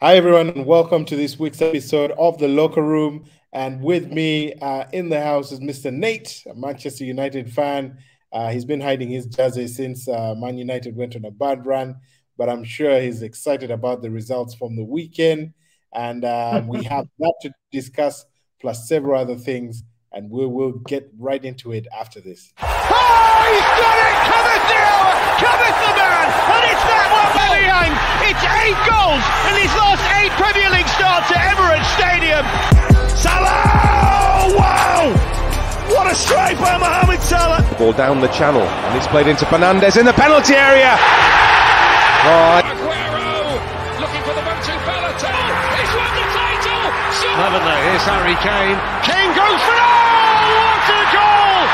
Hi, everyone, and welcome to this week's episode of The Locker Room. And with me in the house is Mr. Nate, a Manchester United fan. He's been hiding his jersey since Man United went on a bad run, but I'm sure he's excited about the results from the weekend. And we have that to discuss, plus several other things, and we will get right into it after this. Oh, he's done it! Cometh now! Cometh the man! And it's that one, Mathew! It's 8 goals in his last 8 Premier League starts at Emirates Stadium. Salah! Wow! What a strike by Mohamed Salah! The ball down the channel, and it's played into Fernandes in the penalty area. Oh. Aguero looking for the 1-2 Balotelli. He's won the title! Haven't they? Here's Harry Kane. Kane goes for it! What a goal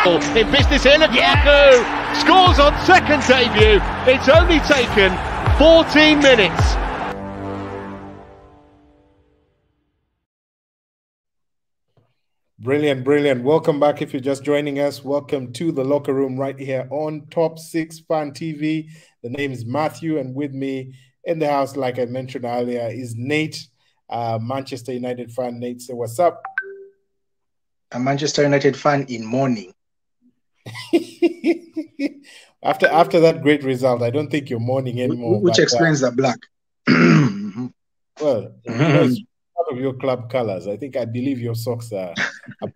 from in business here. Lukaku scores on second debut. It's only taken 14 minutes. Brilliant, brilliant. Welcome back if you're just joining us. Welcome to The Locker Room right here on Top6Fan TV. The name is Mathew, and with me in the house, like I mentioned earlier, is Nate, Manchester United fan. Nate, say what's up? A Manchester United fan in mourning. After that great result, I don't think you're mourning anymore. Which explains the black. Well, it's part of your club colors. I believe your socks are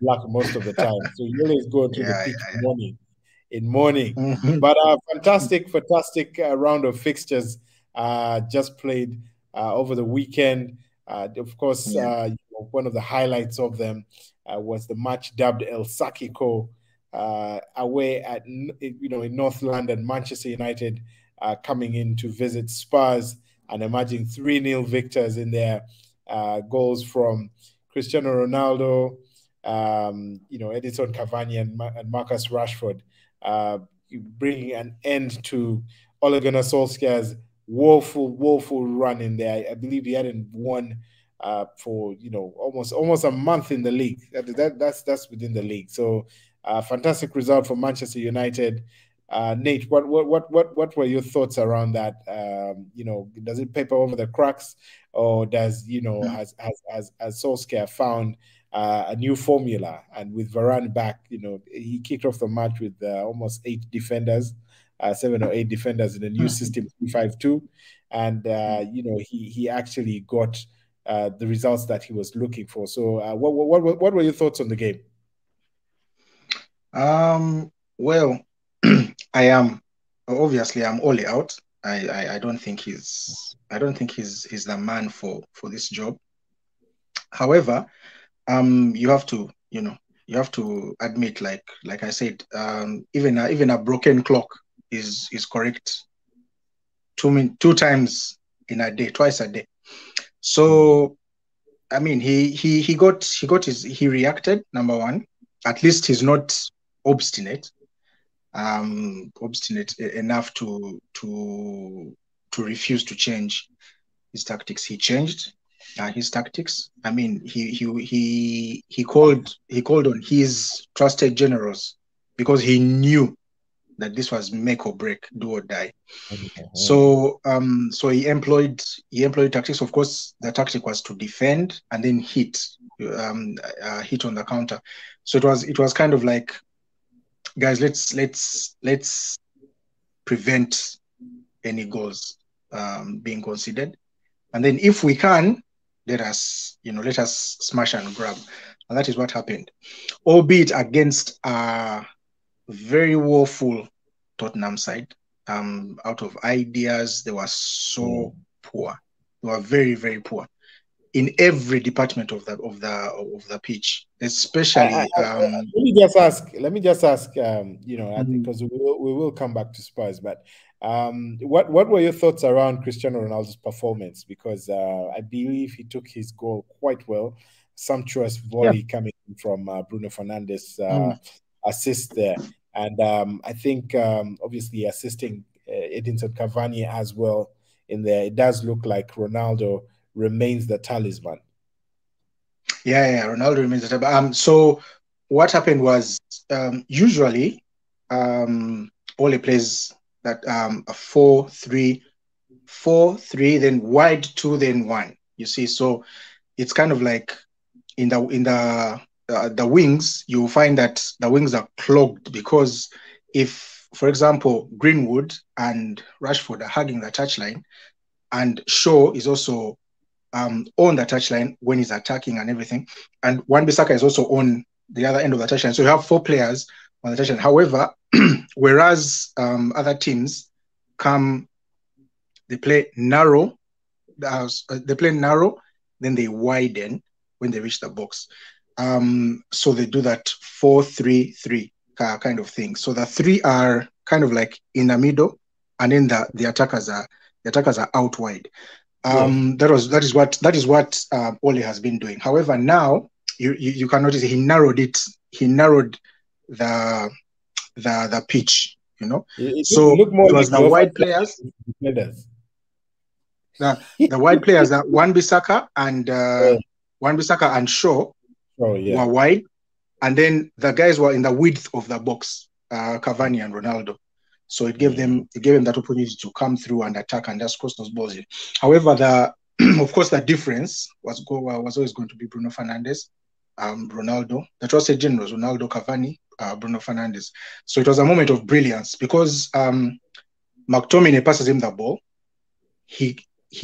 black most of the time. So you always go to the pitch in mourning. But fantastic round of fixtures just played over the weekend. Of course, one of the highlights of them was the match dubbed El Sackiko, away at in North London. Manchester United coming in to visit Spurs and emerging 3-0 victors in their goals from Cristiano Ronaldo, Edinson Cavani and Marcus Rashford, bringing an end to Ole Gunnar Solskjaer's woeful run in there. I believe he hadn't won for almost a month in the league. That's within the league. So fantastic result for Manchester United. Nate, what were your thoughts around that? Does it paper over the cracks, or does has Solskjaer found a new formula? And with Varane back, he kicked off the match with almost 8 defenders. 7 or 8 defenders in the new system 3-5-2, and he actually got the results that he was looking for. So what were your thoughts on the game? Well, I'm Ole out. I don't think he's the man for this job. However, you have to admit, like I said, even a broken clock is correct 2 times in a day, twice a day. So I mean, he reacted. Number one, at least he's not obstinate enough to refuse to change his tactics. He changed his tactics. I mean, he called on his trusted generals because he knew that this was make or break, do or die. So he employed tactics. Of course, the tactic was to defend and then hit on the counter. So it was kind of like, guys, let's prevent any goals being conceded, and then if we can, let us smash and grab, and that is what happened, albeit against very woeful Tottenham side. Out of ideas, they were so poor. They were very, very poor in every department of the pitch, especially. Let me just ask. Because we will come back to Spurs, but what were your thoughts around Cristiano Ronaldo's performance? Because I believe he took his goal quite well. Sumptuous volley coming from Bruno Fernandes assist there. And I think obviously assisting Edinson Cavani as well in there, it does look like Ronaldo remains the talisman. Yeah, Ronaldo remains the talisman. So what happened was usually Ole plays that a 4-3 4-3, then wide 2, then 1. You see, so it's kind of like in the wings, you'll find that the wings are clogged because if, for example, Greenwood and Rashford are hugging the touchline, and Shaw is also on the touchline when he's attacking and everything, and Wan-Bissaka is also on the other end of the touchline. So you have 4 players on the touchline. However, whereas other teams they play narrow, then they widen when they reach the box. So they do that 4-3-3 kind of thing. So the 3 are kind of like in the middle, and then the attackers are out wide. That is what Ole has been doing. However, now you can notice he narrowed it. He narrowed the pitch. You know, so it was the wide players. The wide players that Wan-Bissaka and Shaw were wide, and then the guys were in the width of the box, Cavani and Ronaldo. So it gave them that opportunity to come through and attack and just cross those balls in. However, of course the difference was always going to be Bruno Fernandes, Ronaldo. The trusted generals, Ronaldo, Cavani, Bruno Fernandes. So it was a moment of brilliance because McTominay passes him the ball. He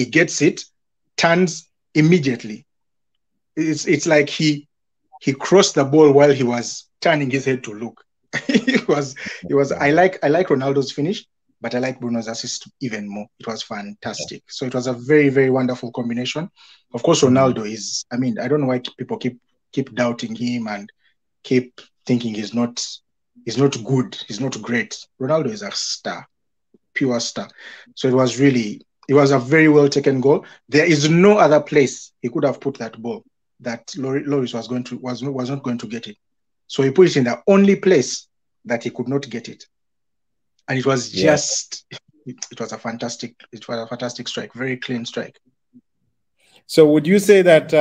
gets it, turns immediately. It's like he crossed the ball while he was turning his head to look. It was. I like Ronaldo's finish, but I like Bruno's assist even more. It was fantastic. So it was a very, very wonderful combination. Of course, Ronaldo is. I mean, I don't know why people keep doubting him and keep thinking he's not good. He's not great. Ronaldo is a star, pure star. So it was a very well taken goal. There is no other place he could have put that ball that Lloris was not going to get it. So he put it in the only place that he could not get it, and it was just it was a fantastic strike, very clean strike. So would you say that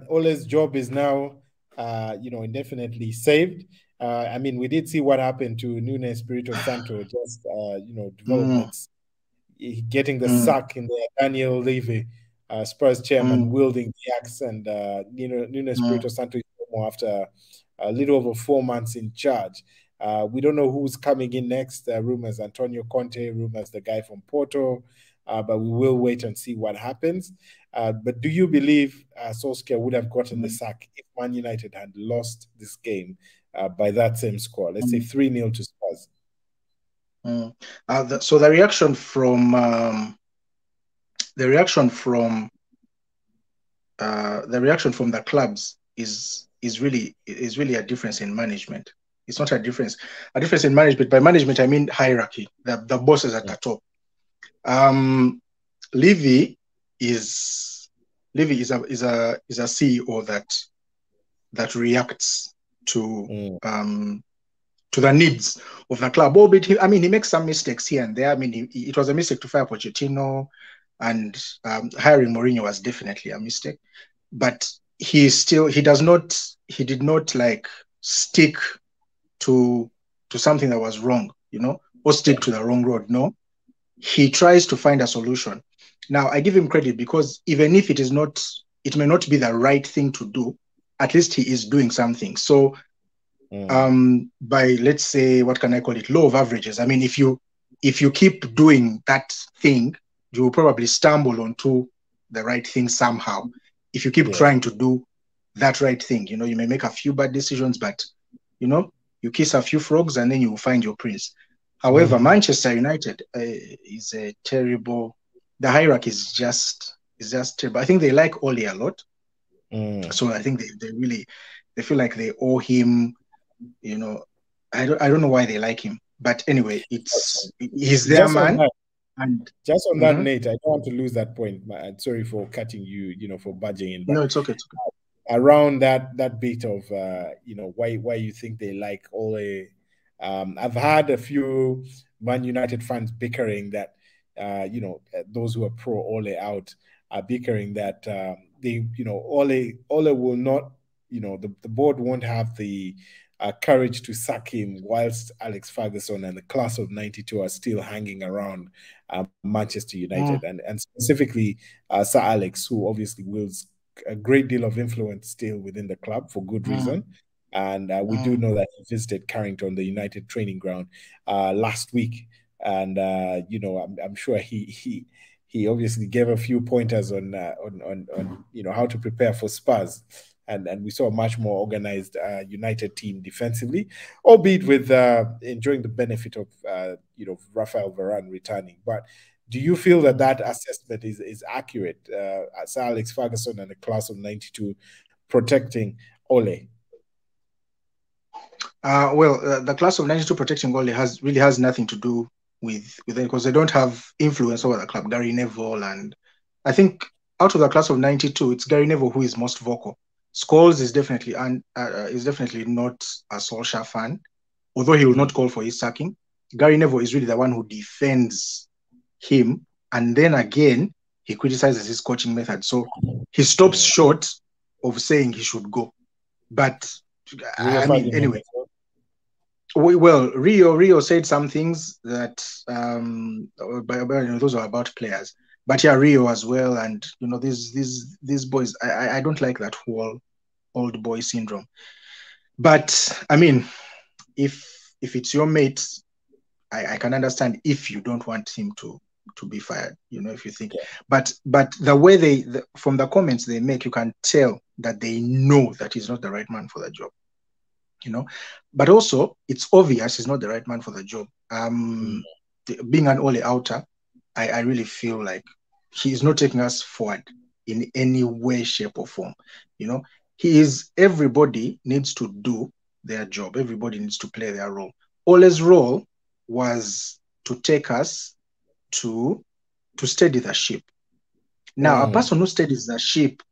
Ole's job is now indefinitely saved? I mean, we did see what happened to Nuno Espirito Santo, just developments. Getting the sack in the Daniel Levy, Spurs chairman, wielding the axe, and Nuno Espirito Santo is no more after a little over 4 months in charge. We don't know who's coming in next. Rumors Antonio Conte, rumors the guy from Porto, but we will wait and see what happens. But do you believe Solskjaer would have gotten the sack if Man United had lost this game by that same score? Let's say 3-0 to Spurs. So the reaction from the clubs is really a difference in management. It's not a difference in management. By management, I mean hierarchy. The bosses at the top. Levy is a CEO that reacts to the needs of the club. Albeit, he makes some mistakes here and there. I mean, it was a mistake to fire Pochettino, and hiring Mourinho was definitely a mistake. But he did not like stick to something that was wrong, or stick to the wrong road. No, he tries to find a solution. Now, I give him credit because even if it may not be the right thing to do, at least he is doing something. So, by, let's say, what can I call it? Law of averages. I mean, if you keep doing that thing, you will probably stumble onto the right thing somehow. If you keep trying to do that right thing, you may make a few bad decisions, but you kiss a few frogs and then you will find your prince. However, Manchester United is a terrible. The hierarchy is just terrible. I think they like Ole a lot, so I think they feel like they owe him. I don't know why they like him, but anyway, he's their man. And just on that, Nate, I don't want to lose that point. Sorry for cutting you, for budging in. But no, it's okay. Around that bit of, why you think they like Ole. I've had a few Man United fans bickering that, those who are pro Ole out are bickering that Ole will not, the board won't have the courage to sack him whilst Alex Ferguson and the class of 92 are still hanging around Manchester United, and specifically Sir Alex, who obviously wields a great deal of influence still within the club for good reason. And we do know that he visited Carrington, the United training ground, last week. And, you know, I'm sure he obviously gave a few pointers on you know, how to prepare for Spurs. And we saw a much more organized United team defensively, albeit with enjoying the benefit of, you know, Rafael Varane returning. But do you feel that that assessment is accurate? Sir Alex Ferguson and the class of 92 protecting Ole? Well, the class of 92 protecting Ole really has nothing to do with it, because they don't have influence over the club. Gary Neville, and I think out of the class of 92, it's Gary Neville who is most vocal. Scholes is definitely not a Solskjaer fan, although he will not call for his sacking. Gary Neville is really the one who defends him, and then again he criticizes his coaching method. So he stops short of saying he should go. But I mean, anyway. Well, Rio said some things that those are about players, but yeah, Rio as well, and you know, these boys. I don't like that whole old boy syndrome. But I mean, if it's your mate, I can understand if you don't want him to be fired. You know, if you think, but the way from the comments they make, you can tell that they know that he's not the right man for the job. You know, but also it's obvious he's not the right man for the job. Being an Ole outer, I really feel like he's not taking us forward in any way, shape, or form. You know, everybody needs to do their job. Everybody needs to play their role. Ole's role was to take us to steady the ship. Now, a person who steadies the ship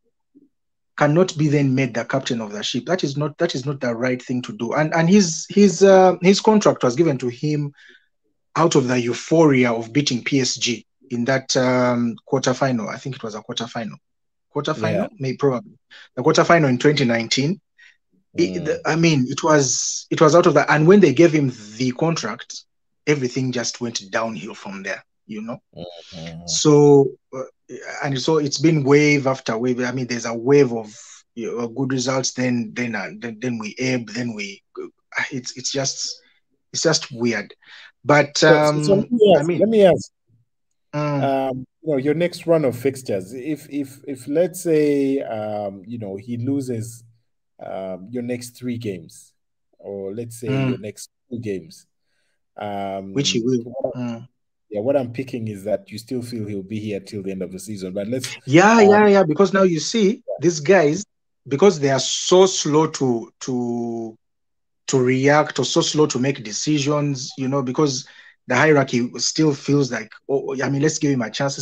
cannot be then made the captain of the ship. That is not the right thing to do. And his contract was given to him out of the euphoria of beating PSG in that quarterfinal. I think it was a quarterfinal. Maybe probably the quarterfinal in 2019. I mean, it was out of that. And when they gave him the contract, everything just went downhill from there. You know, so and so it's been wave after wave. I mean, there's a wave of good results, then we ebb, then we. It's just weird. But let me ask. You know, your next run of fixtures. If let's say you know, he loses your next 3 games, or let's say your next 2 games, which he will. Yeah, what I'm picking is that you still feel he'll be here till the end of the season. But let's because now you see these guys, because they are so slow to react, or so slow to make decisions, you know, because the hierarchy still feels like, oh, I mean, let's give him a chance,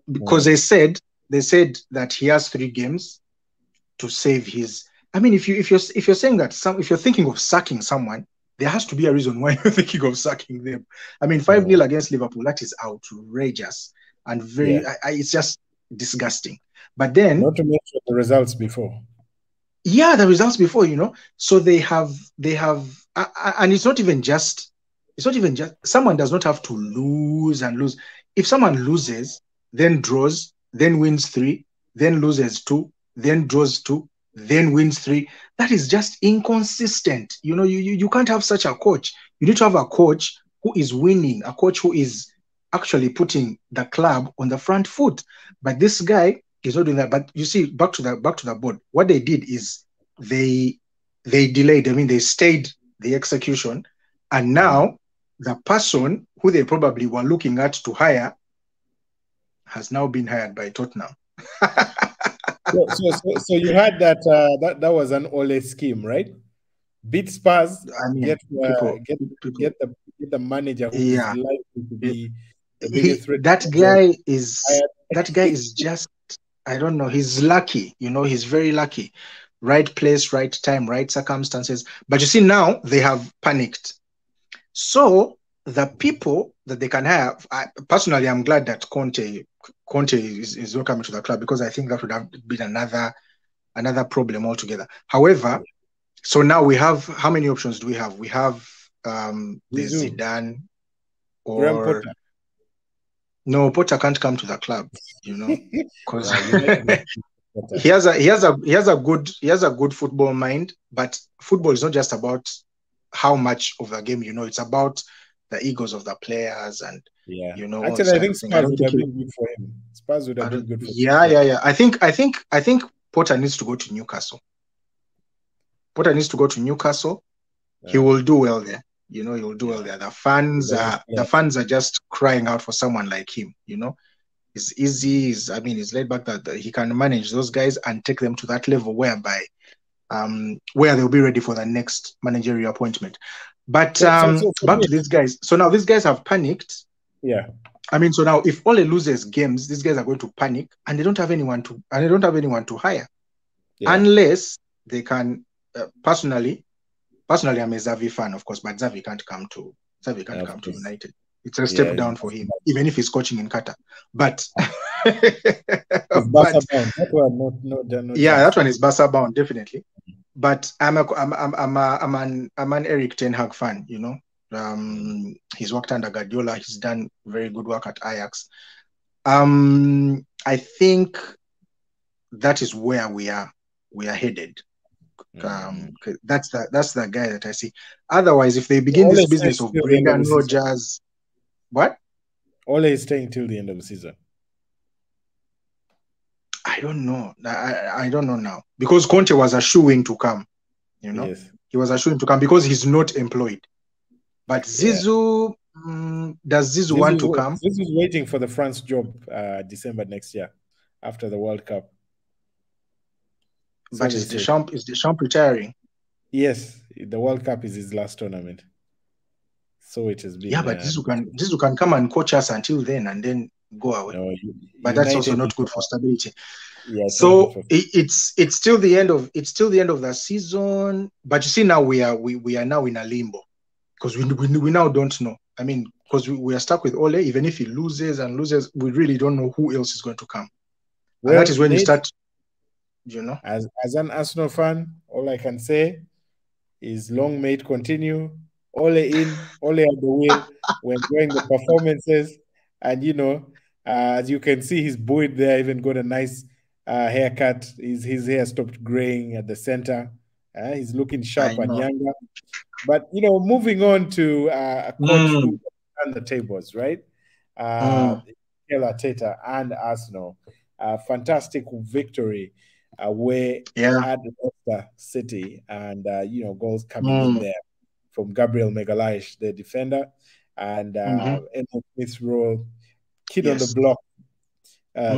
because they said that he has 3 games to save his. I mean, if you're saying that if you're thinking of sacking someone, there has to be a reason why you're thinking of sacking them. I mean, 5-0 against Liverpool, that is outrageous and very. It's just disgusting. But then, not to mention the results before. Yeah, the results before, you know. So they have, and it's not even just. Someone does not have to lose and lose. If someone loses, then draws, then wins 3, then loses 2, then draws 2, then wins 3. That is just inconsistent. You know, you can't have such a coach. You need to have a coach who is winning, a coach who is actually putting the club on the front foot. But this guy is not doing that. But you see, back to the board, what they did is they delayed. I mean, they stayed the execution, and now the person who they probably were looking at to hire has now been hired by Tottenham. So you had that was an Ole scheme, right? Beat Spurs, I mean, get the manager who is likely to be the biggest threat. That guy is just, I don't know, he's lucky, you know, he's very lucky. Right place, right time, right circumstances. But you see, now they have panicked. So the people that they can have, personally, I'm glad that Conte is not coming to the club, because I think that would have been another problem altogether. However, So now we have, how many options do we have? We have the Zidane or no, Potter can't come to the club, you know, because he has a good football mind, but football is not just about how much of the game you know, it's about the egos of the players and you know. Actually, I think Spurs would have been good for him. Spurs would have been good for him. Yeah. I think Potter needs to go to Newcastle. He will do well there. You know, he will do well there. The fans are just crying out for someone like him. You know, it's easy. He's laid back that he can manage those guys and take them to that level whereby, where they'll be ready for the next managerial appointment. But back to these guys. So now these guys have panicked. Yeah. So now if Ole loses games, these guys are going to panic, and they don't have anyone to hire, unless they can. Personally, I'm a Xavi fan, of course, but Xavi can't come to United. It's a step down for him, even if he's coaching in Qatar. But, that one is Barca bound, definitely. But I'm an Eric Ten Hag fan. You know, he's worked under Guardiola. He's done very good work at Ajax. I think that is where we are headed. That's the guy that I see. Otherwise, if they begin this business of Brendan Rodgers, what? Ole is staying till the end of the season. I don't know. I don't know now, because Conte was a shoo-in to come. You know, he was a shoo-in to come because he's not employed. But Zizou, does Zizou want to come? Zizou's waiting for the France job December next year after the World Cup. But is Deschamps retiring? Yes, the World Cup is his last tournament. So it has been. Yeah, but Zizou can come and coach us until then and then go away. No, but that's also not good for stability. Yeah, so it's still the end of the season. But you see, now we are now in a limbo, because we now don't know. Because we are stuck with Ole. Even if he loses, we really don't know who else is going to come. Well, and that is when you start. You know, as an Arsenal fan, all I can say is long may it continue. Ole in, Ole at the wheel. We're enjoying the performances, and you know, as you can see, he's buoyed there. Even got a nice haircut. His hair stopped graying at the center. He's looking sharp and younger. But you know, moving on to a coach who ran the tables, right? Arteta and Arsenal, fantastic victory. Away at Leicester City, and you know, goals coming in there from Gabriel Magalhaes, the defender, and Emil Smith's role, kid on the block,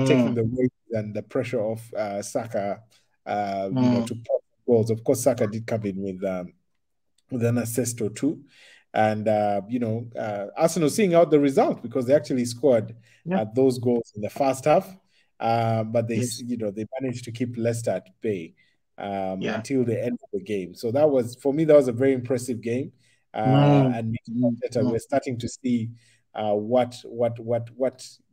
taking the weight and the pressure off Saka, you know, to pop goals. Of course, Saka did come in with an assist or two, and you know, Arsenal seeing out the result because they actually scored those goals in the first half. But they, you know, they managed to keep Leicester at bay until the end of the game. So that was, for me, that was a very impressive game. And we're starting to see what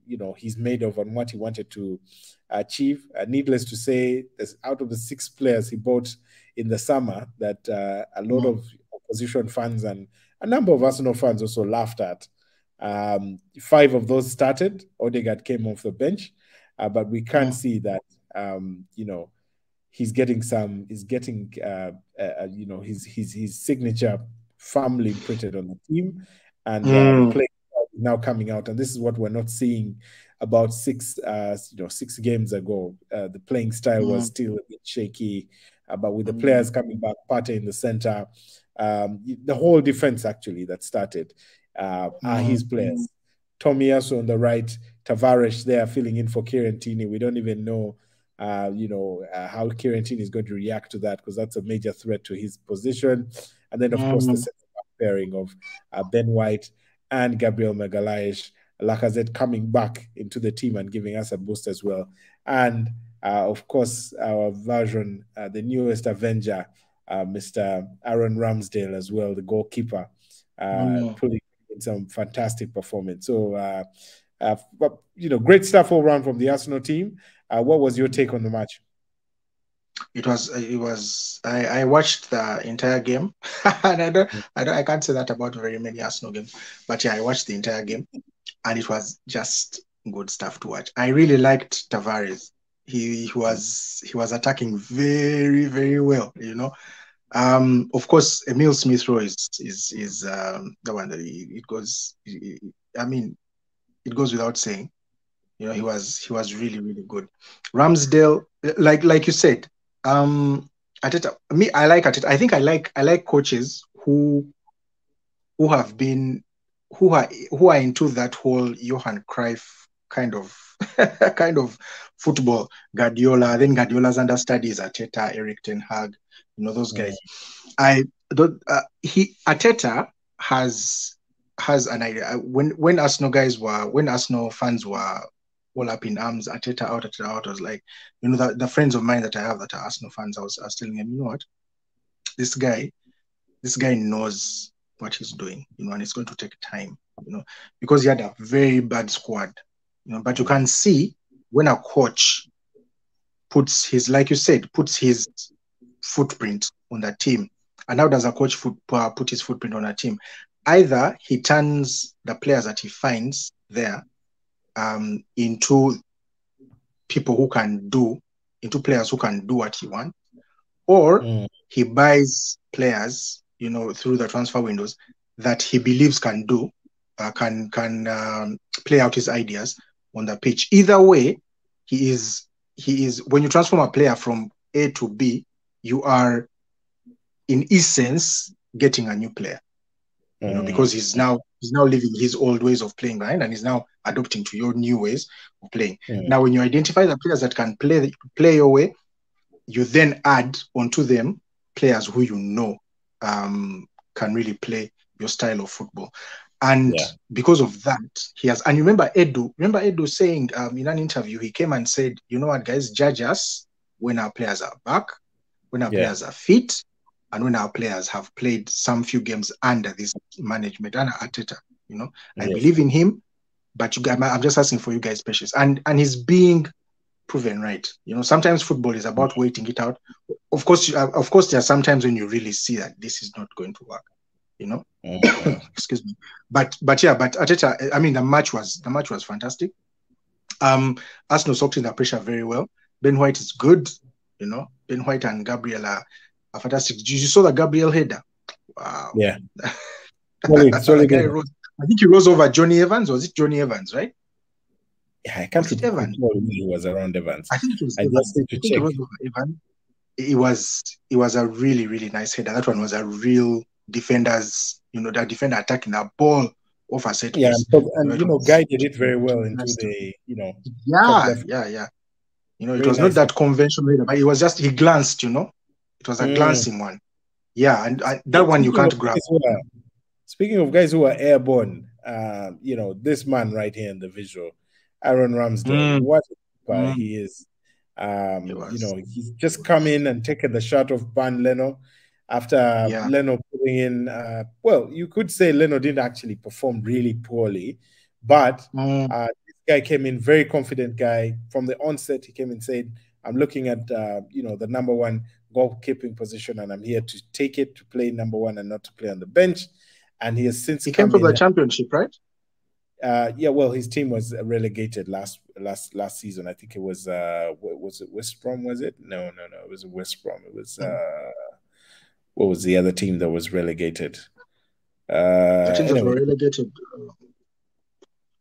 you know, he's made of and what he wanted to achieve. Needless to say, out of the 6 players he bought in the summer, that a lot of opposition fans and a number of Arsenal fans also laughed at. 5 of those started. Odegaard came off the bench. But we can see that, you know, he's getting you know, his signature firmly printed on the team, and the play is now coming out. And this is what we're not seeing about 6 games ago. The playing style was still a bit shaky, but with the players coming back, Partey in the center, the whole defense actually that started are his players. Tomiyasu on the right, Tavares there filling in for Kieran Tierney. We don't even know, you know, how Kieran Tierney is going to react to that, because that's a major threat to his position. And then, of course, the pairing of Ben White and Gabriel Magalhaes, Lacazette coming back into the team and giving us a boost as well. And, of course, our version, the newest Avenger, Mr. Aaron Ramsdale as well, the goalkeeper, pulling in some fantastic performance. So, but, you know, great stuff all around from the Arsenal team. What was your take on the match? It was. I watched the entire game, and I can't say that about very many Arsenal games. But yeah, I watched the entire game, and it was just good stuff to watch. I really liked Tavares. He was attacking very, very well. Of course, Emil Smith Rowe is the one that it goes. I mean, it goes without saying. He was really, really good. Ramsdale, like you said, Arteta. Me, I like Arteta. I think I like coaches who are into that whole Johan Cruyff kind of kind of football. Guardiola, then Guardiola's understudy is Arteta, Eric Ten Hag, those guys. Arteta has an idea. When Arsenal fans were all up in arms, Arteta out, I was like, the friends of mine that I have that are Arsenal fans, I was telling them, you know what, this guy knows what he's doing, and it's going to take time, because he had a very bad squad, but you can see when a coach puts his footprint on the team. And how does a coach put his footprint on a team? Either he turns the players that he finds there into players who can do what he wants, or he buys players, through the transfer windows that he believes can play out his ideas on the pitch. Either way, he is when you transform a player from A to B, you are in essence getting a new player, because he's now leaving his old ways of playing behind and he's now adopting to your new ways of playing. Now, when you identify the players that can play your way, you then add onto them players who can really play your style of football. And because of that, he has. And you remember Edu saying in an interview, he came and said, "You know what, guys, judge us when our players are back, when our players are fit, and when our players have played some few games under this management, under Arteta. I believe in him, but I'm just asking for you guys' patience." And he's being proven right. Sometimes football is about waiting it out. Of course, there are sometimes when you really see that this is not going to work. Excuse me. But Arteta, I mean, the match was fantastic. Arsenal soaked in the pressure very well. Ben White is good. Ben White and Gabriel are fantastic. You saw the Gabriel header. Wow. Yeah. I think he rose over Johnny Evans. Was it Johnny Evans, right? Yeah, I can't remember who was around Evans. I think it was Evans. Just need to check. It was over Evans. It was a really, really nice header. That one was a real defender's, the defender attacking that ball off a set piece. Yeah, and Guy did it very well into the, Yeah. It was not that conventional header, but it was just, he glanced, it was a glancing one. Yeah, and that one you can't grab. Speaking of guys who are airborne, this man right here in the visual, Aaron Ramsdale, what he is. He's just come in and taken the shot of Ban Leno after Leno putting in. You could say Leno didn't actually perform really poorly, but this guy came in very confident guy. From the onset, he came and said, "I'm looking at the number one goalkeeping position, and I'm here to take it, to play number one and not to play on the bench." And he has since came from the championship, right? His team was relegated last season. I think it was it West Brom, was it? No, it was West Brom. It was what was the other team that was relegated? The teams that were relegated.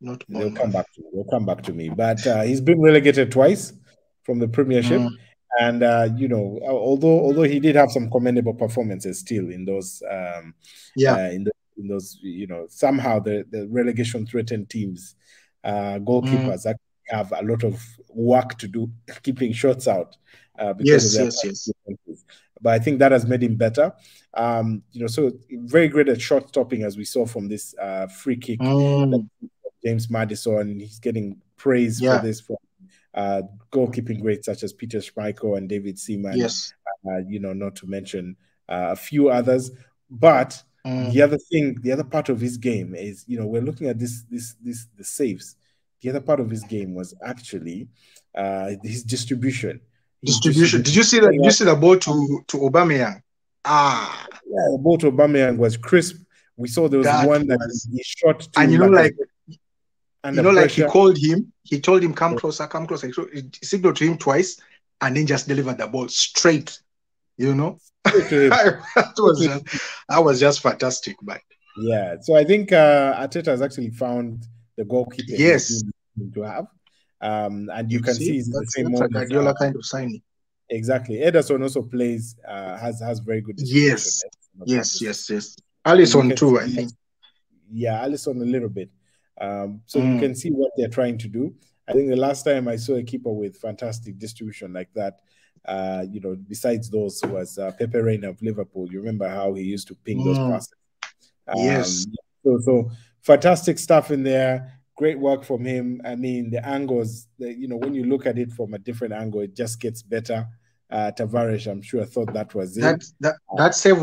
Not they'll come back to me. But he's been relegated twice from the Premiership. And although he did have some commendable performances still in those in those, somehow the relegation threatened teams, goalkeepers actually have a lot of work to do keeping shots out. Because of their but I think that has made him better. So very great at shot stopping, as we saw from this free kick. James Maddison, he's getting praise for this from goalkeeping greats such as Peter Schmeichel and David Seaman. Yes. Not to mention a few others. But the other part of his game is, we're looking at the saves. The other part of his game was actually his distribution. distribution. Did you see that? Did you see the ball to Aubameyang? Yeah, the ball to Aubameyang was crisp. We saw there was one that he shot to, and like pressure. he called him. He told him, "Come closer, come closer." He signaled to him twice, and then just delivered the ball straight. That was just fantastic, man. Yeah, so I think Arteta has actually found the goalkeeper to have, and you can see it's the same mode. Guardiola kind of signing. Exactly. Ederson also plays, has very good distribution. Yes. Alisson too, I think. Yeah, Alisson a little bit. So you can see what they're trying to do. I think the last time I saw a keeper with fantastic distribution like that, besides those was Pepe Reina of Liverpool. You remember how he used to ping those passes? Yes. So fantastic stuff in there. Great work from him. I mean, the angles, when you look at it from a different angle, it just gets better. Tavares, I'm sure, thought that was it. That save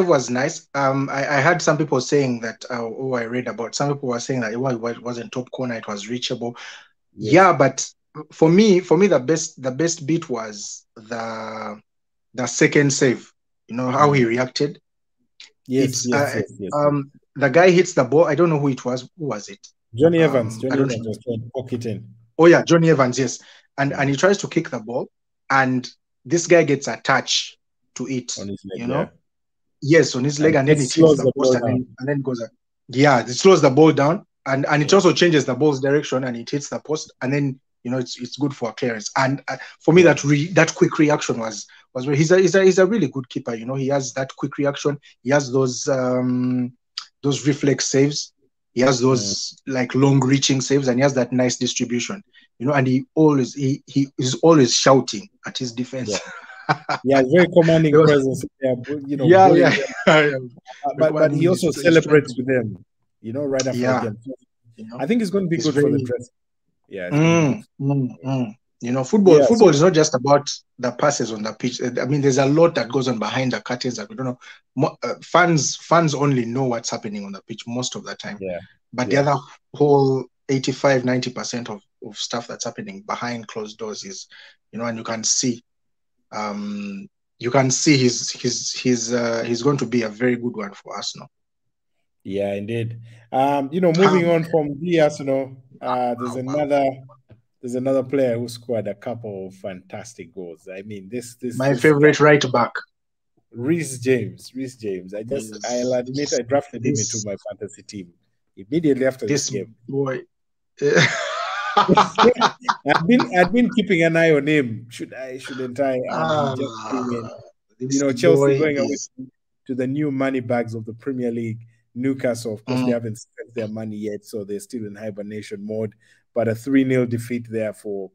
was nice. I had some people saying that. I read about. Some people were saying that it wasn't top corner. It was reachable. Yes. Yeah, but for me, the best bit was the second save. How he reacted. Yes. The guy hits the ball. I don't know who it was. Who was it? Johnny Evans. Johnny Evans was trying to poke it in. Oh yeah, Johnny Evans. Yes, and he tries to kick the ball, and this guy gets attached to it. On his leg, Yes, on his leg, and then it hits the post, and then goes. Yeah, it slows the ball down, and it also changes the ball's direction, and it hits the post, and then it's good for a clearance. And for me, that quick reaction was he's a really good keeper. He has that quick reaction. He has those reflex saves. He has those like long reaching saves, and he has that nice distribution. And he is always shouting at his defense. Yeah, very commanding presence. But he also celebrates with them. Right after the game. I think it's going to be good for the dress. Yeah. Football is not just about the passes on the pitch. I mean, there's a lot that goes on behind the curtains that we don't know. Fans only know what's happening on the pitch most of the time. Yeah. But the other whole 85-90% of stuff that's happening behind closed doors is, and you can see he's going to be a very good one for Arsenal. Yeah, indeed. Moving on from the Arsenal, there's another player who scored a couple of fantastic goals. I mean, this my favorite right back, Reece James. I'll admit I drafted him into my fantasy team immediately after this game. Boy. I've been keeping an eye on him. Shouldn't I? Chelsea going away to the new money bags of the Premier League. Newcastle, of course, they haven't spent their money yet, so they're still in hibernation mode. But a 3-0 defeat there for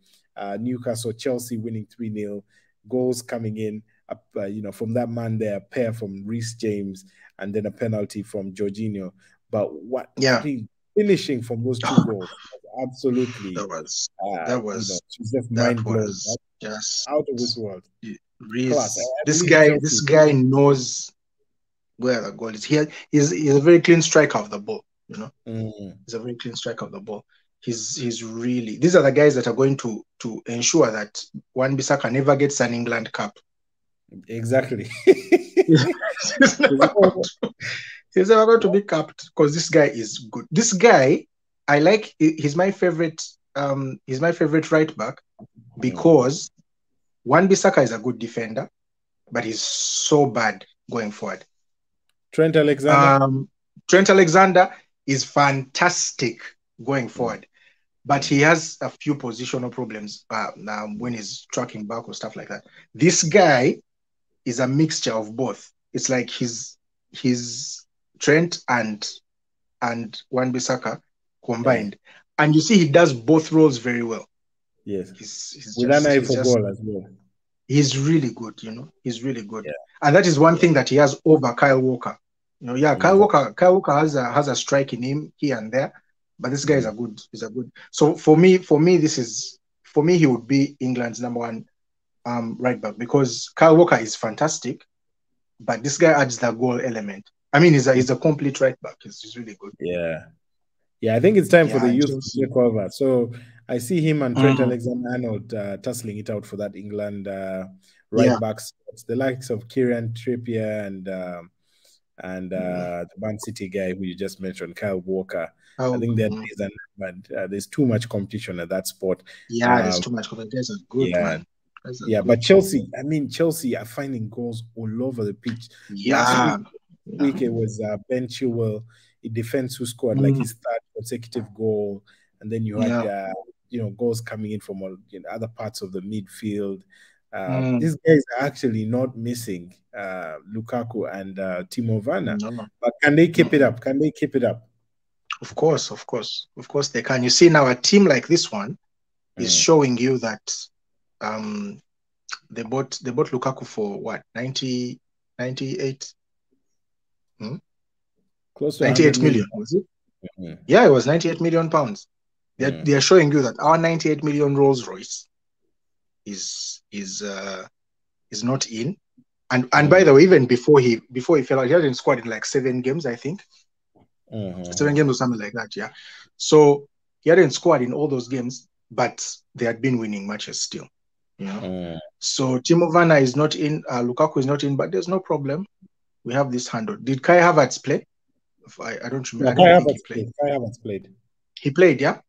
Newcastle. Chelsea winning 3-0. Goals coming in, from that man there, a pair from Reece James, and then a penalty from Jorginho. But finishing from those two goals, absolutely. That was just mind blowing. Just out of this world. This guy knows where the goal is. He's a very clean striker of the ball. He's a very clean striker of the ball. He's really. These are the guys that are going to ensure that Wan-Bissaka never gets an England cap. Exactly. He's never going to be capped because this guy is good. This guy, I like. He's my favorite. He's my favorite right back because Wan-Bissaka is a good defender, but he's so bad going forward. Trent Alexander. Trent Alexander is fantastic going forward, but he has a few positional problems when he's tracking back or stuff like that. This guy is a mixture of both. It's like he's Trent and Wan-Bissaka combined, and you see he does both roles very well. Yes, he's with an eye for goal as well. He's really good, He's really good, and that is one thing that he has over Kyle Walker. Kyle Walker has a strike in him here and there, but this guy is a good. So for me, he would be England's number one right back because Kyle Walker is fantastic, but this guy adds the goal element. I mean, he's a complete right back. He's really good. Yeah. I think it's time for the youth to take over. So I see him and Trent Alexander-Arnold tussling it out for that England right backs. The likes of Kieran Trippier and the Man City guy who you just mentioned, Kyle Walker. I think that there's too much competition at that spot. Yeah, there's too much competition. That's a good man. But Chelsea, Chelsea are finding goals all over the pitch. Yeah. Last week it was Ben Chilwell, a defense who scored like his third consecutive goal, and then you had goals coming in from all other parts of the midfield. These guys are actually not missing Lukaku and Timo Werner. No. But can they keep it up? Can they keep it up? Of course they can. You see now a team like this one is showing you that they bought Lukaku for what, 98? Close to 98 million, was it? Yeah, it was 98 million pounds. They are showing you that our 98 million Rolls Royce is not in. And by the way, even before he fell out, he hadn't scored in like 7 games, I think. 7 games or something like that, yeah. So he hadn't scored in all those games, but they had been winning matches still. So Timo Werner is not in, Lukaku is not in, but there's no problem. We have this handled. Did Kai Havertz play? I don't remember. Kai Havertz played. He played, yeah?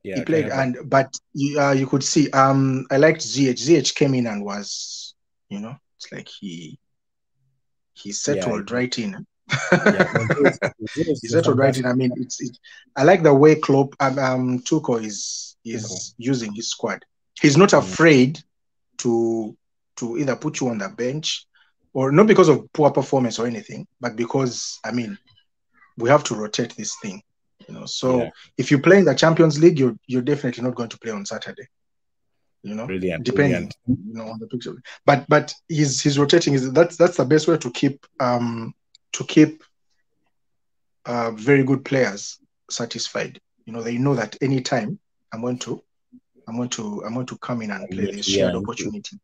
Yeah, he played, but you could see. I liked ZH. ZH came in and was, it's like he settled right in. He settled right in. I mean, I like the way Klopp Tuchel is using his squad. He's not afraid to either put you on the bench, or not because of poor performance or anything, but because we have to rotate this thing. So if you play in the Champions League, you're definitely not going to play on Saturday. Depending on the picture. But he's rotating. That's the best way to keep very good players satisfied. They know that anytime I'm going to come in and play this shared opportunity.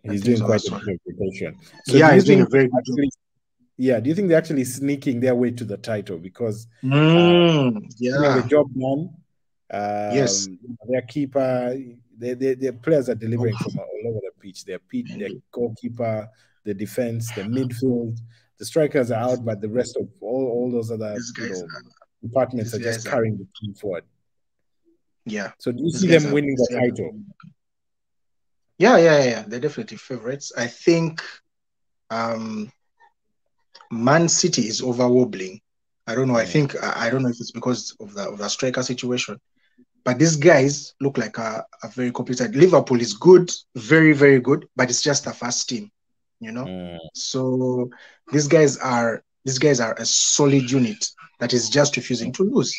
He's doing quite a good rotation. So he's doing a very good job. Yeah, do you think they're actually sneaking their way to the title because the job done? Yes, their keeper, their players are delivering from all over the pitch. Their goalkeeper, the defense, the midfield, the strikers are out, but the rest of all those other departments are just carrying the team forward. Yeah. So do you see them winning the title? Yeah. They're definitely favorites. I think Man City is over-wobbling. I don't know. I don't know if it's because of the striker situation. But these guys look like a very complete side. Liverpool is good, very, very good, but it's just the first team, So these guys are a solid unit that is just refusing to lose,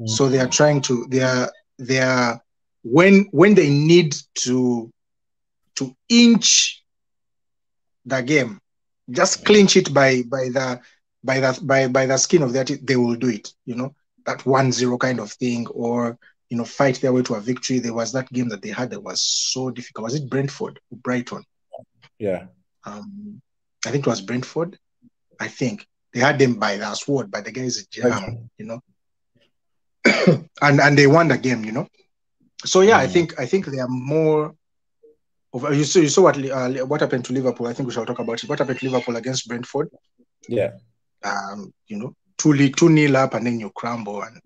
So they are trying to. They are when they need to inch the game, just clinch it by the skin of their teeth, they will do it, that 1-0 kind of thing, or fight their way to a victory. There was that game that they had that was so difficult. Was it Brentford or Brighton? Yeah. I think it was Brentford. I think they had them by the sword, but the guys jam, and they won the game, So yeah, I think they are more. You saw what happened to Liverpool. I think we shall talk about it. What happened to Liverpool against Brentford? Yeah. 2-0 up and then you crumble and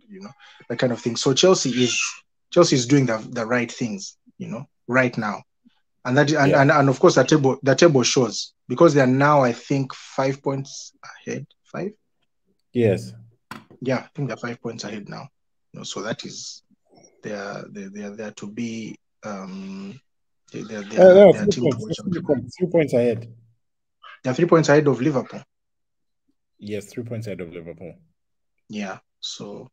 that kind of thing. So Chelsea is doing the right things, right now. And that and of course the table shows, because they are now, I think, 5 points ahead. 5? Yes. Yeah, I think they're 5 points ahead now. So that is they're to be they're 3 points ahead. They're 3 points ahead of Liverpool. Yes, 3 points ahead of Liverpool. Yeah. So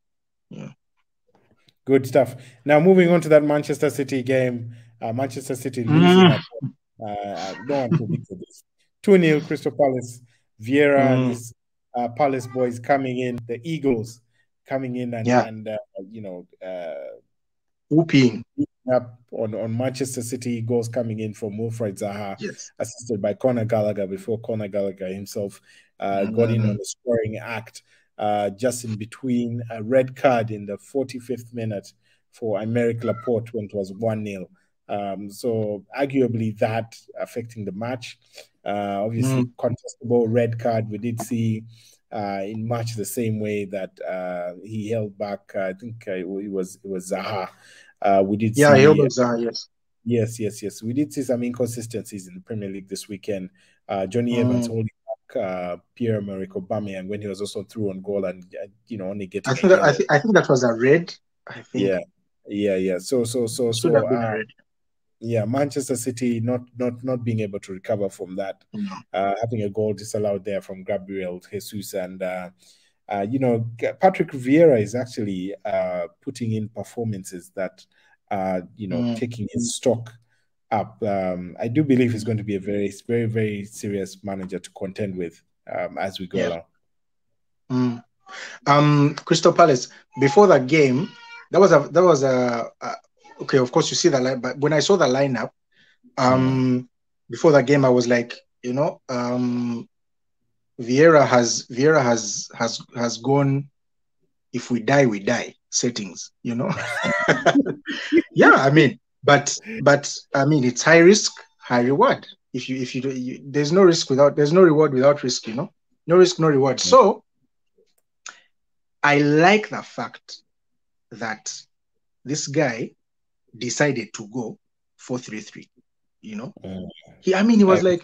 good stuff. Now moving on to that Manchester City game. Manchester City losing at no one predicted this. 2-0 Crystal Palace. Vieira and his Palace boys coming in, the Eagles coming in and whooping up on Manchester City. Goals coming in from Wilfried Zaha, assisted by Conor Gallagher, before Conor Gallagher himself got in on the scoring act just in between. A red card in the 45th minute for Aymeric Laporte when it was 1-0. So arguably that affecting the match. Obviously, contestable red card. We did see in much the same way that he held back. I think it was Zaha. We did see. Yeah, he held back Zaha. Yes. We did see some inconsistencies in the Premier League this weekend. Johnny Evans holding back Pierre-Emerick Aubameyang when he was also through on goal and only getting. I think that was a red. I think. Yeah. So should have been a red. Yeah, Manchester City not being able to recover from that, having a goal disallowed there from Gabriel Jesus, and Patrick Vieira is actually putting in performances that taking his stock up. I do believe he's going to be a very, very, very serious manager to contend with as we go along. Crystal Palace, before that game, that was a okay, of course you see the line, but when I saw the lineup before the game, I was like, Vieira has gone, if we die, we die settings, Yeah, I mean, but I mean, it's high risk, high reward. If you do, there's no reward without risk, no risk, no reward. So I like the fact that this guy decided to go 4-3-3, He was like,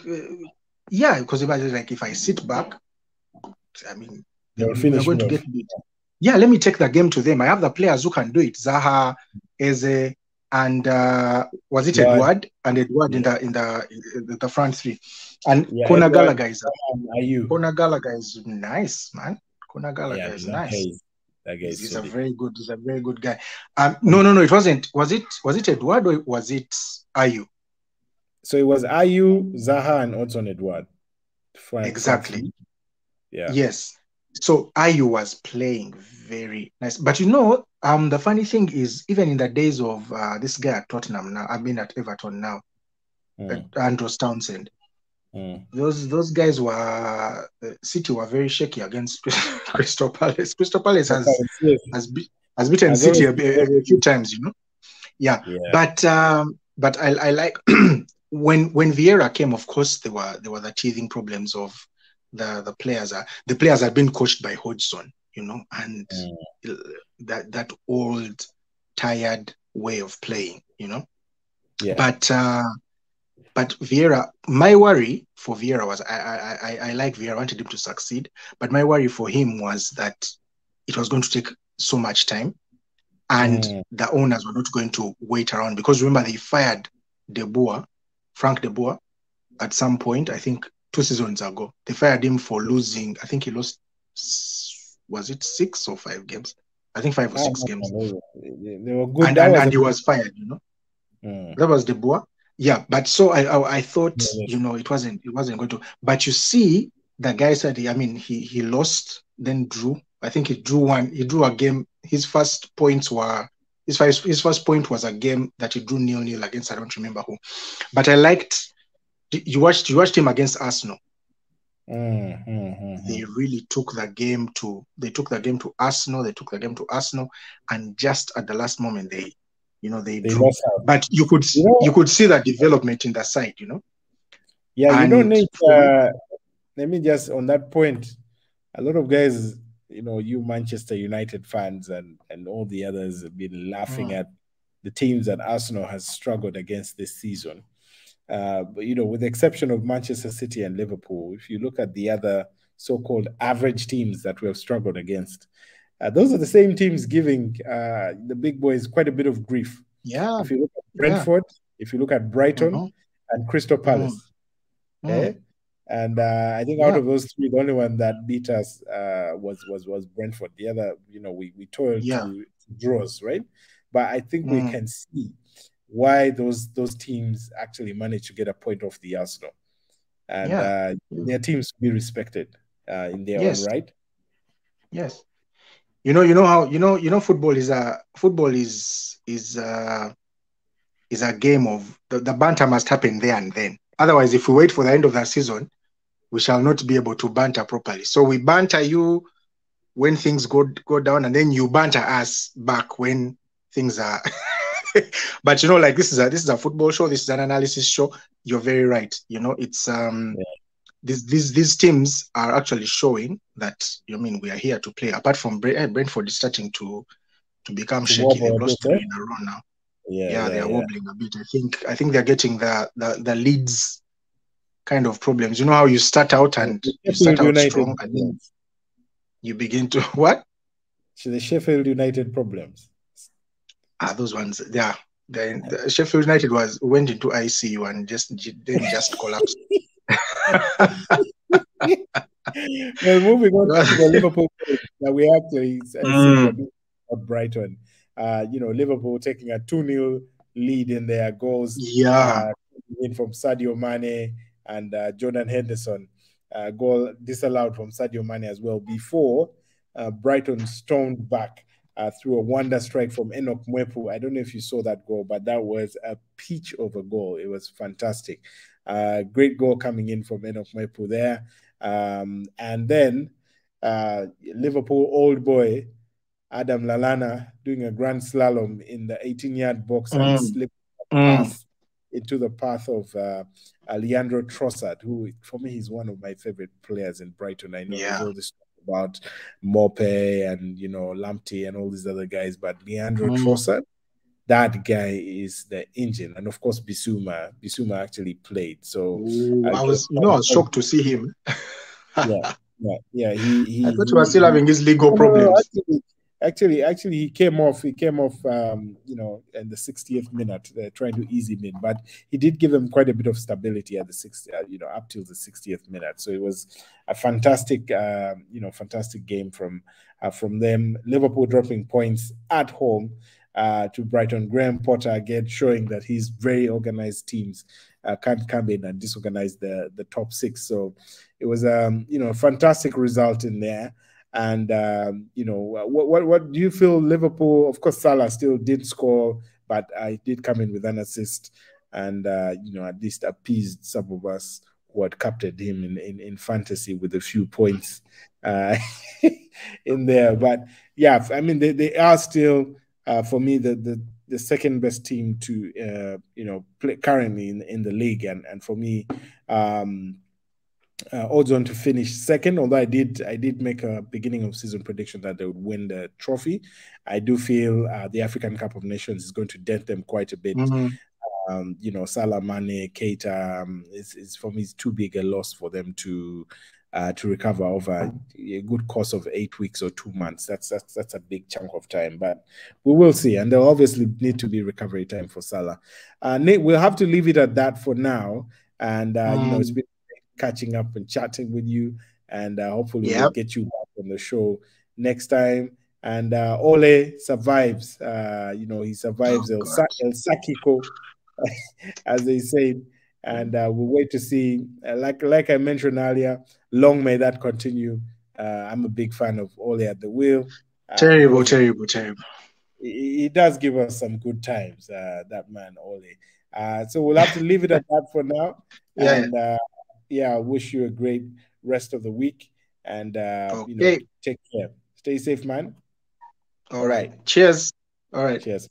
because imagine, like, if I sit back, I mean, we're going to get beat. Yeah, let me take the game to them. I have the players who can do it. Zaha, Eze, and was it Edward? And Edward in the front three. And Conor Gallagher is nice, man. Conor Gallagher is nice. He's a very good guy. No, it wasn't. Was it Edward or was it Ayew? So it was Ayew, Zaha, and Odson Edward. Exactly. Yeah. Yes. So Ayew was playing very nice. But the funny thing is, even in the days of this guy at Tottenham now, I've been at Everton now, Andros Townsend. Those guys were City were very shaky against Crystal Palace. Crystal Palace has beaten City a few times, Yeah. But I like when Vieira came. Of course, there were the teething problems of the players. The players had been coached by Hodgson, and that old tired way of playing, But Vieira, my worry for Vieira was I like Vieira, I wanted him to succeed, but my worry for him was that it was going to take so much time, and the owners were not going to wait around, because remember they fired Frank De Boer, at some point, I think 2 seasons ago. They fired him for losing. I think he lost, was it 6 or 5 games? I think 5 or 6 games. They were good. And he was fired, That was De Boer. Yeah, but so I thought, it wasn't going to. But you see, the guy said, he lost, then drew. I think he drew a game. His first point was a game that he drew 0-0 against, I don't remember who. But I liked. You watched him against Arsenal. They really took the game to. They took the game to Arsenal. And just at the last moment, they drew. But you could see that development in the side, Yeah, Nate. Let me just on that point. A lot of guys, you Manchester United fans and all the others have been laughing at the teams that Arsenal has struggled against this season. But with the exception of Manchester City and Liverpool, if you look at the other so-called average teams that we have struggled against, those are the same teams giving the big boys quite a bit of grief. Yeah. If you look at Brentford, if you look at Brighton and Crystal Palace, and I think out of those 3, the only one that beat us was Brentford. The other, we toiled to draws, right? But I think we can see why those teams actually managed to get a point off the Arsenal, and their teams to be respected in their own right. Yes, football is a game of the banter must happen there and then. Otherwise, if we wait for the end of the season, we shall not be able to banter properly. So we banter you when things go down, and then you banter us back when things are. But like this is a football show. This is an analysis show. You're very right. It's these teams are actually showing that we are here to play. Apart from Brentford is starting to become shaky. They've lost 3 in a row now. Yeah, they are wobbling a bit. I think they're getting the Leeds kind of problems. You know how you start out and you start out strong and then you begin to what? So the Sheffield United problems. Those ones. Yeah. The Sheffield United went into ICU and just collapsed. Well, moving on to the Liverpool game, that we actually see about Brighton. Liverpool taking a 2-0 lead in their goals. Yeah. In from Sadio Mane and Jordan Henderson. Goal disallowed from Sadio Mane as well before Brighton stormed back through a wonder strike from Enoch Mwepu. I don't know if you saw that goal, but that was a peach of a goal. It was fantastic. Great goal coming in from Enoch Mwepu there. And then Liverpool old boy Adam Lallana doing a grand slalom in the 18-yard box and slipped pass into the path of Leandro Trossard, who for me is one of my favorite players in Brighton. I know there's all this talk about Mope and Lamptey and all these other guys, but Leandro Trossard, that guy is the engine. And of course Bissouma actually played. So I was shocked to see him. yeah. I thought he was still having his legal problems. Actually, he came off. In the 60th minute, they're trying to ease him in, but he did give him quite a bit of stability at the 60th, up till the 60th minute. So it was a fantastic, fantastic game from them. Liverpool dropping points at home to Brighton. Graham Potter again showing that his very organized teams can't come in and disorganize the top six. So it was a fantastic result in there. And what do you feel? Liverpool, of course, Salah still did score, but I did come in with an assist, and at least appeased some of us who had captained him in fantasy with a few points in there. But yeah, I mean they are still for me the second best team to play currently in the league, and for me. Odds on to finish second, although I did make a beginning of season prediction that they would win the trophy. I do feel the African Cup of Nations is going to dent them quite a bit. Salah, Mane, Keita is for me, it's too big a loss for them to recover over a good course of 8 weeks or 2 months. That's a big chunk of time, but we will see. And there'll obviously need to be recovery time for Salah. Nate, we'll have to leave it at that for now. And it's been catching up and chatting with you, and hopefully we'll get you back on the show next time. And Ole survives. He survives El Sackiko, as they say. And we'll wait to see. Like I mentioned earlier, long may that continue. I'm a big fan of Ole at the wheel. Terrible. He does give us some good times, that man, Ole. So we'll have to leave it at that for now. I wish you a great rest of the week, and take care. Stay safe, man. All right. Cheers. All right. Cheers.